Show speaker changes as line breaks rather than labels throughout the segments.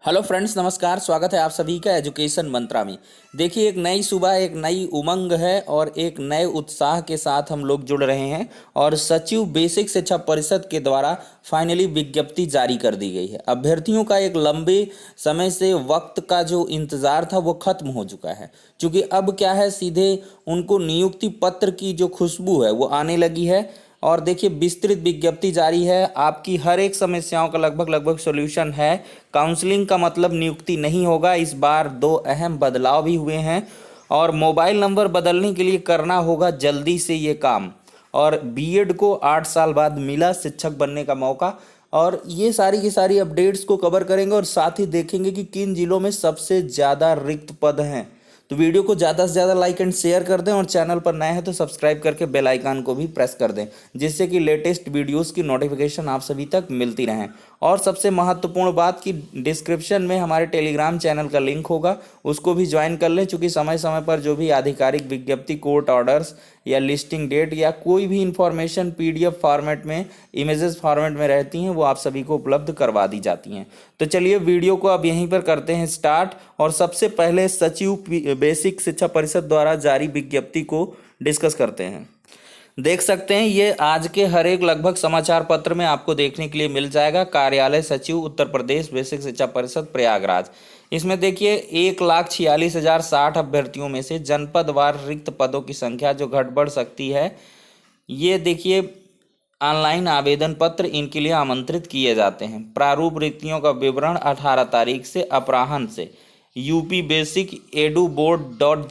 Hello friends, नमस्कार। स्वागत है आप सभी का एजुकेशन मंत्रा में। देखिए, एक नई सुबह, एक नई उमंग है और एक नए उत्साह के साथ हम लोग जुड़ रहे हैं। और सचिव बेसिक शिक्षा परिषद के द्वारा फाइनली विज्ञप्ति जारी कर दी गई है। अभ्यर्थियों का एक लंबे समय से वक्त का जो इंतज़ार था वो खत्म हो चुका है, क्योंकि अब क्या है, सीधे उनको नियुक्ति पत्र की जो खुशबू है वो आने लगी है। और देखिए, विस्तृत विज्ञप्ति जारी है, आपकी हर एक समस्याओं का लगभग लगभग सॉल्यूशन है। काउंसलिंग का मतलब नियुक्ति नहीं होगा। इस बार दो अहम बदलाव भी हुए हैं और मोबाइल नंबर बदलने के लिए करना होगा जल्दी से ये काम। और बीएड को 8 साल बाद मिला शिक्षक बनने का मौका। और ये सारी की सारी अपडेट्स को कवर करेंगे और साथ ही देखेंगे कि किन जिलों में सबसे ज़्यादा रिक्त पद हैं। तो वीडियो को ज़्यादा से ज़्यादा लाइक एंड शेयर कर दें और चैनल पर नए हैं तो सब्सक्राइब करके बेल आइकन को भी प्रेस कर दें, जिससे कि लेटेस्ट वीडियोस की नोटिफिकेशन आप सभी तक मिलती रहें। और सबसे महत्वपूर्ण बात कि डिस्क्रिप्शन में हमारे टेलीग्राम चैनल का लिंक होगा, उसको भी ज्वाइन कर लें, क्योंकि समय समय पर जो भी आधिकारिक विज्ञप्ति, कोर्ट ऑर्डर्स या लिस्टिंग डेट या कोई भी इंफॉर्मेशन पीडीएफ फॉर्मेट में, इमेजेस फॉर्मेट में रहती हैं, वो आप सभी को उपलब्ध करवा दी जाती हैं। तो चलिए वीडियो को अब यहीं पर करते हैं स्टार्ट। और सबसे पहले सचिव बेसिक शिक्षा परिषद द्वारा जारी विज्ञप्ति को डिस्कस करते हैं। देख सकते हैं, ये आज के हर एक लगभग समाचार पत्र में आपको देखने के लिए मिल जाएगा। कार्यालय सचिव उत्तर प्रदेश बेसिक शिक्षा परिषद प्रयागराज। इसमें देखिए 1,46,060 अभ्यर्थियों में से जनपदवार रिक्त पदों की संख्या जो घट बढ़ सकती है, ये देखिए ऑनलाइन आवेदन पत्र इनके लिए आमंत्रित किए जाते हैं। प्रारूप रिक्तियों का विवरण 18 तारीख से अपराह्न से UP basic edu board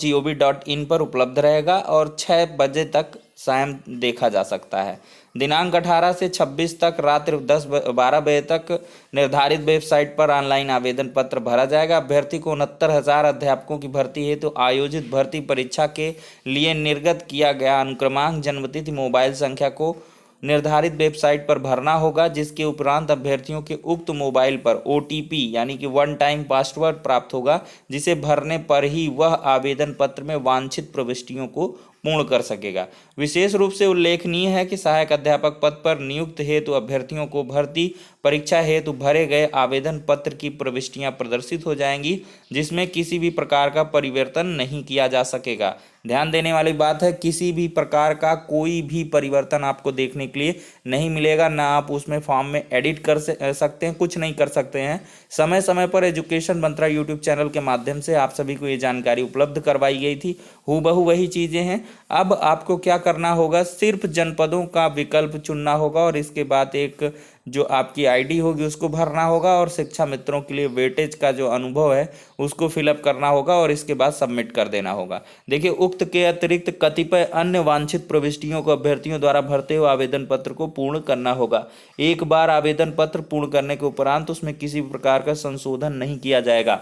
.gov.in पर उपलब्ध रहेगा और 6 बजे तक सायं देखा जा सकता है। दिनांक 18 से 26 तक रात्रि 12 बजे तक निर्धारित वेबसाइट पर ऑनलाइन आवेदन पत्र भरा जाएगा। अभ्यर्थी को 69,000 अध्यापकों की भर्ती हेतु तो आयोजित भर्ती परीक्षा के लिए निर्गत किया गया अनुक्रमांक, जन्मतिथि, मोबाइल संख्या को निर्धारित वेबसाइट पर भरना होगा, जिसके उपरांत अभ्यर्थियों के उक्त मोबाइल पर ओटीपी यानी कि वन टाइम पासवर्ड प्राप्त होगा, जिसे भरने पर ही वह आवेदन पत्र में वांछित प्रविष्टियों को पूर्ण कर सकेगा। विशेष रूप से उल्लेखनीय है कि सहायक अध्यापक पद पर नियुक्त हेतु अभ्यर्थियों को भर्ती परीक्षा हेतु भरे गए आवेदन पत्र की प्रविष्टियां प्रदर्शित हो जाएंगी, जिसमें किसी भी प्रकार का परिवर्तन नहीं किया जा सकेगा। ध्यान देने वाली बात है, किसी भी प्रकार का कोई भी परिवर्तन आपको देखने के लिए नहीं मिलेगा। ना आप उसमें फॉर्म में एडिट कर सकते हैं, कुछ नहीं कर सकते हैं। समय समय पर एजुकेशन मंत्रा यूट्यूब चैनल के माध्यम से आप सभी को ये जानकारी उपलब्ध करवाई गई थी। हूबहू वही चीज़ें हैं। अब आपको क्या करना होगा, सिर्फ जनपदों का विकल्प चुनना होगा और इसके बाद एक जो आपकी आईडी होगी उसको भरना होगा और शिक्षा मित्रों के लिए वेटेज का जो अनुभव है उसको फिलअप करना होगा और इसके बाद सबमिट कर देना होगा। देखिए, उक्त के अतिरिक्त कतिपय अन्य वांछित प्रविष्टियों को अभ्यर्थियों द्वारा भरते हुए आवेदन पत्र को पूर्ण करना होगा। एक बार आवेदन पत्र पूर्ण करने के उपरांत उसमें किसी भी प्रकार का संशोधन नहीं किया जाएगा।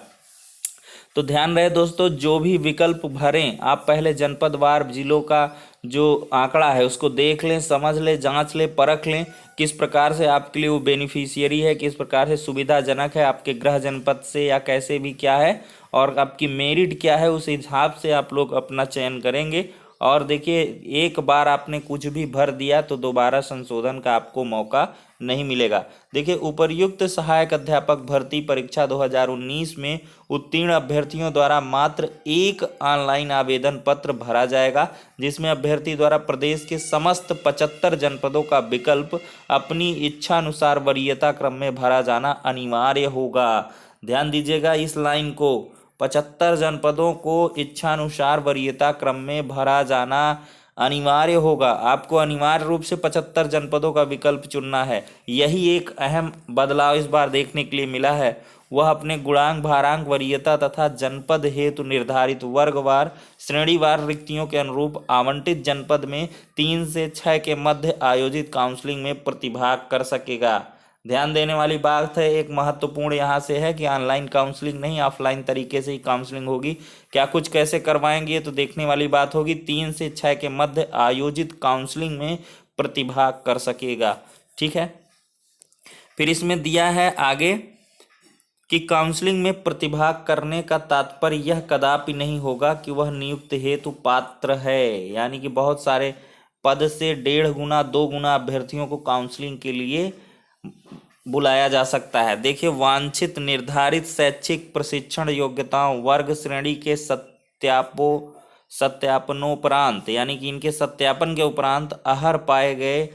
तो ध्यान रहे दोस्तों, जो भी विकल्प भरें आप पहले जनपदवार जिलों का जो आंकड़ा है उसको देख लें, समझ लें, जांच लें, परख लें, किस प्रकार से आपके लिए वो बेनिफिशियरी है, किस प्रकार से सुविधाजनक है आपके गृह जनपद से या कैसे भी क्या है, और आपकी मेरिट क्या है, उस हिसाब से आप लोग अपना चयन करेंगे। और देखिए, एक बार आपने कुछ भी भर दिया तो दोबारा संशोधन का आपको मौका नहीं मिलेगा। देखिए, उपर्युक्त सहायक अध्यापक भर्ती परीक्षा 2019 में उत्तीर्ण अभ्यर्थियों द्वारा मात्र एक ऑनलाइन आवेदन पत्र भरा जाएगा, जिसमें अभ्यर्थी द्वारा प्रदेश के समस्त 75 जनपदों का विकल्प अपनी इच्छानुसार वरीयता क्रम में भरा जाना अनिवार्य होगा। ध्यान दीजिएगा इस लाइन को, 75 जनपदों को इच्छानुसार वरीयता क्रम में भरा जाना अनिवार्य होगा। आपको अनिवार्य रूप से 75 जनपदों का विकल्प चुनना है। यही एक अहम बदलाव इस बार देखने के लिए मिला है। वह अपने गुणांक, भारांक, वरीयता तथा जनपद हेतु निर्धारित वर्गवार, श्रेणीवार रिक्तियों के अनुरूप आवंटित जनपद में 3 से 6 के मध्य आयोजित काउंसलिंग में प्रतिभाग कर सकेगा। ध्यान देने वाली बात है, एक महत्वपूर्ण यहाँ से है कि ऑनलाइन काउंसलिंग नहीं, ऑफलाइन तरीके से ही काउंसलिंग होगी। क्या कुछ कैसे करवाएंगे तो देखने वाली बात होगी। 3 से 6 के मध्य आयोजित काउंसलिंग में प्रतिभाग कर सकेगा। ठीक है, फिर इसमें दिया है आगे कि काउंसलिंग में प्रतिभाग करने का तात्पर्य यह कदापि नहीं होगा कि वह नियुक्त हेतु पात्र है। यानी कि बहुत सारे पद से 1.5 गुना 2 गुना अभ्यर्थियों को काउंसलिंग के लिए बुलाया जा सकता है। देखिए, वांछित निर्धारित शैक्षिक प्रशिक्षण योग्यताओं वर्ग श्रेणी के सत्यापनोपरांत, यानी कि इनके सत्यापन के उपरांत अहर पाए गए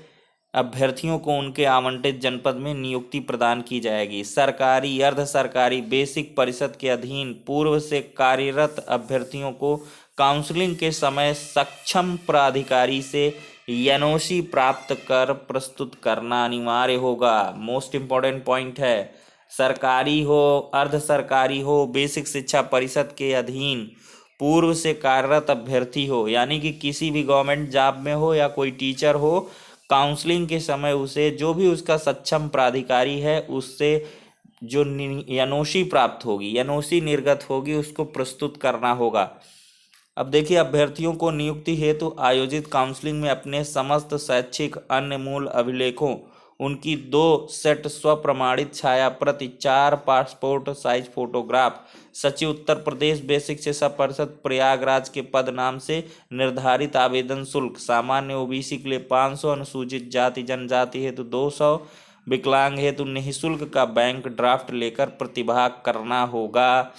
अभ्यर्थियों को उनके आवंटित जनपद में नियुक्ति प्रदान की जाएगी। सरकारी अर्ध सरकारी बेसिक परिषद के अधीन पूर्व से कार्यरत अभ्यर्थियों को काउंसलिंग के समय सक्षम प्राधिकारी से एनओसी प्राप्त कर प्रस्तुत करना अनिवार्य होगा। मोस्ट इम्पॉर्टेंट पॉइंट है, सरकारी हो, अर्ध सरकारी हो, बेसिक शिक्षा परिषद के अधीन पूर्व से कार्यरत अभ्यर्थी हो, यानी कि किसी भी गवर्नमेंट जॉब में हो या कोई टीचर हो, काउंसलिंग के समय उसे जो भी उसका सक्षम प्राधिकारी है उससे जो एनओसी प्राप्त होगी, एनओसी निर्गत होगी, उसको प्रस्तुत करना होगा। अब देखिए, अभ्यर्थियों को नियुक्ति हेतु आयोजित काउंसलिंग में अपने समस्त शैक्षिक अन्य मूल अभिलेखों, उनकी 2 सेट स्वप्रमाणित छाया प्रति, 4 पासपोर्ट साइज फोटोग्राफ, सचिव उत्तर प्रदेश बेसिक शिक्षा परिषद प्रयागराज के पद नाम से निर्धारित आवेदन शुल्क, सामान्य ओबीसी के लिए 500, अनुसूचित जाति जनजाति हेतु 200, विकलांग हेतु निःशुल्क का बैंक ड्राफ्ट लेकर प्रतिभाग करना होगा।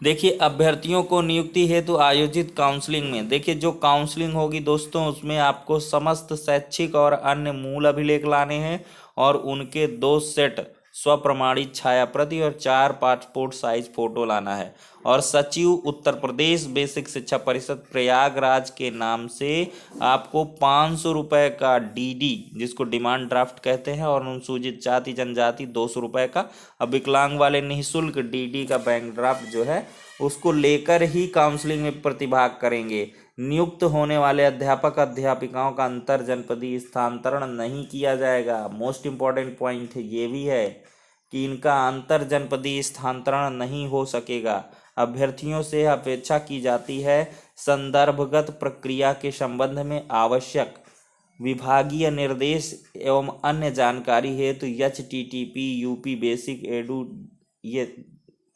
देखिए, अभ्यर्थियों को नियुक्ति हेतु आयोजित काउंसलिंग में, देखिए जो काउंसलिंग होगी दोस्तों, उसमें आपको समस्त शैक्षिक और अन्य मूल अभिलेख लाने हैं और उनके 2 सेट स्वप्रमाणित छाया प्रति और 4 पासपोर्ट साइज फोटो लाना है। और सचिव उत्तर प्रदेश बेसिक शिक्षा परिषद प्रयागराज के नाम से आपको 500 रुपये का डीडी, जिसको डिमांड ड्राफ्ट कहते हैं, और अनुसूचित जाति जनजाति 200 रुपये का, अब विकलांग वाले निःशुल्क डीडी का बैंक ड्राफ्ट जो है उसको लेकर ही काउंसलिंग में प्रतिभाग करेंगे। नियुक्त होने वाले अध्यापक अध्यापिकाओं का अंतर जनपदीय स्थानांतरण नहीं किया जाएगा। मोस्ट इम्पॉर्टेंट पॉइंट ये भी है कि इनका अंतर जनपदीय स्थानांतरण नहीं हो सकेगा। अभ्यर्थियों से अपेक्षा की जाती है संदर्भगत प्रक्रिया के संबंध में आवश्यक विभागीय निर्देश एवं अन्य जानकारी हेतु http यूपी बेसिक एडू ये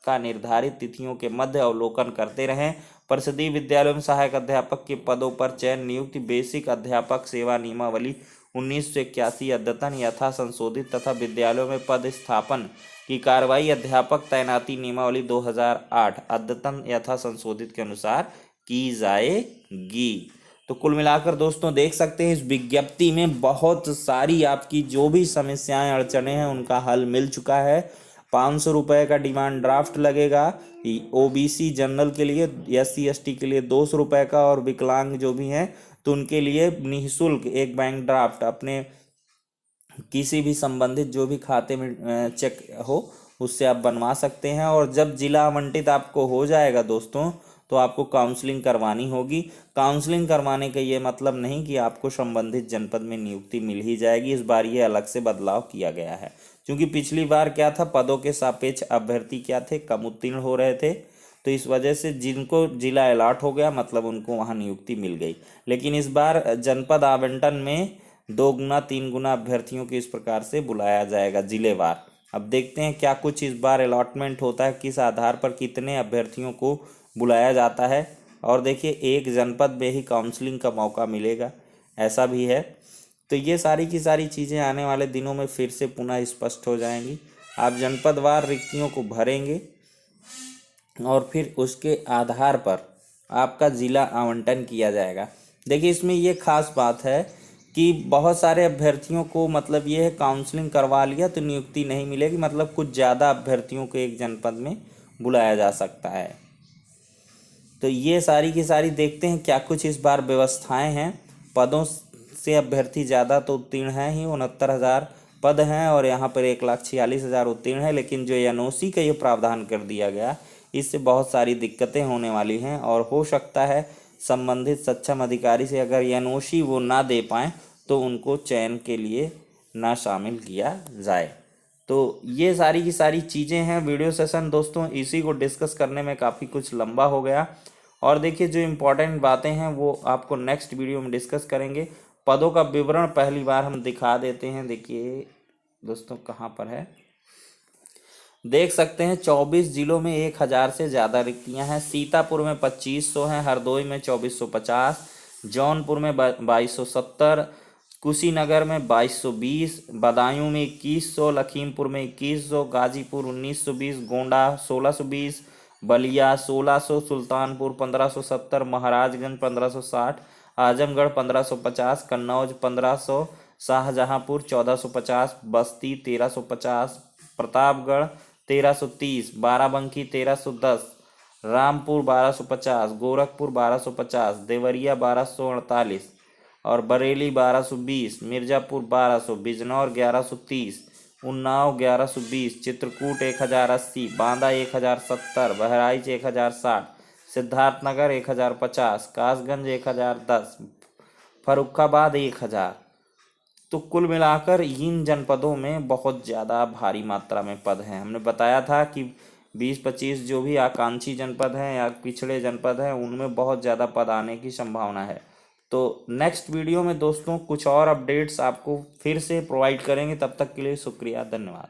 का निर्धारित तिथियों के मध्य अवलोकन करते रहें। परिषदीय विद्यालयों में सहायक अध्यापक के पदों पर चयन नियुक्ति बेसिक अध्यापक सेवा नियमावली 1981 अद्यतन यथा संशोधित तथा विद्यालयों में पद स्थापन की कार्रवाई अध्यापक तैनाती नियमावली 2008 अद्यतन यथा संशोधित के अनुसार की जाएगी। तो कुल मिलाकर दोस्तों देख सकते हैं, इस विज्ञप्ति में बहुत सारी आपकी जो भी समस्याएं अड़चने हैं उनका हल मिल चुका है। 500 रुपये का डिमांड ड्राफ्ट लगेगा ओबीसी जनरल के लिए, SC ST के लिए 200 रुपये का, और विकलांग जो भी हैं तो उनके लिए निःशुल्क एक बैंक ड्राफ्ट अपने किसी भी संबंधित जो भी खाते में चेक हो उससे आप बनवा सकते हैं। और जब जिला आवंटित आपको हो जाएगा दोस्तों तो आपको काउंसलिंग करवानी होगी। काउंसलिंग करवाने का ये मतलब नहीं कि आपको संबंधित जनपद में नियुक्ति मिल ही जाएगी। इस बार ये अलग से बदलाव किया गया है, क्योंकि पिछली बार क्या था, पदों के सापेक्ष अभ्यर्थी क्या थे, कम उत्तीर्ण हो रहे थे, तो इस वजह से जिनको जिला अलॉट हो गया मतलब उनको वहाँ नियुक्ति मिल गई। लेकिन इस बार जनपद आवंटन में 2 गुना 3 गुना अभ्यर्थियों को इस प्रकार से बुलाया जाएगा जिलेवार। अब देखते हैं क्या कुछ इस बार अलॉटमेंट होता है, किस आधार पर कितने अभ्यर्थियों को बुलाया जाता है। और देखिए, एक जनपद में ही काउंसलिंग का मौका मिलेगा, ऐसा भी है। तो ये सारी की सारी चीज़ें आने वाले दिनों में फिर से पुनः स्पष्ट हो जाएंगी। आप जनपदवार रिक्तियों को भरेंगे और फिर उसके आधार पर आपका ज़िला आवंटन किया जाएगा। देखिए, इसमें ये खास बात है कि बहुत सारे अभ्यर्थियों को मतलब ये है काउंसलिंग करवा लिया तो नियुक्ति नहीं मिलेगी, मतलब कुछ ज़्यादा अभ्यर्थियों को एक जनपद में बुलाया जा सकता है। तो ये सारी की सारी देखते हैं क्या कुछ इस बार व्यवस्थाएं हैं। पदों से अभ्यर्थी ज़्यादा तो उत्तीर्ण हैं ही, 69,000 पद हैं और यहाँ पर 1,46,000 उत्तीर्ण है। लेकिन जो एनओसी का ये प्रावधान कर दिया गया, इससे बहुत सारी दिक्कतें होने वाली हैं और हो सकता है संबंधित सक्षम अधिकारी से अगर एनओसी वो ना दे पाएँ तो उनको चयन के लिए ना शामिल किया जाए। तो ये सारी की सारी चीज़ें हैं। वीडियो सेशन दोस्तों इसी को डिस्कस करने में काफ़ी कुछ लंबा हो गया। और देखिए, जो इम्पोर्टेंट बातें हैं वो आपको नेक्स्ट वीडियो में डिस्कस करेंगे। पदों का विवरण पहली बार हम दिखा देते हैं। देखिए दोस्तों, कहाँ पर है, देख सकते हैं 24 जिलों में 1,000 से ज़्यादा रिक्तियां हैं। सीतापुर में 2500 हैं, हरदोई में 2450, जौनपुर में 2270, कुशीनगर में 2220, बदायूं में 2100, लखीमपुर में 2100, गाजीपुर 1920, गोंडा 1620, बलिया 1600, सुल्तानपुर 1570, महाराजगंज 1560, आजमगढ़ 1550, कन्नौज 1500, शाहजहांपुर 1450, बस्ती 1350, प्रतापगढ़ 1330, बाराबंकी 1310, रामपुर 1250, गोरखपुर 1250, देवरिया 1248 और बरेली 1220, मिर्जापुर 1200, बिजनौर 1130, उन्नाव 1120, चित्रकूट 1080, बांदा 1070, बहराइच 1060, सिद्धार्थनगर 1050, कासगंज 1010, फर्रुखाबाद 1000। तो कुल मिलाकर इन जनपदों में बहुत ज़्यादा भारी मात्रा में पद हैं। हमने बताया था कि 20-25 जो भी आकांक्षी जनपद हैं या पिछड़े जनपद हैं उनमें बहुत ज़्यादा पद आने की संभावना है। तो नेक्स्ट वीडियो में दोस्तों कुछ और अपडेट्स आपको फिर से प्रोवाइड करेंगे। तब तक के लिए शुक्रिया, धन्यवाद।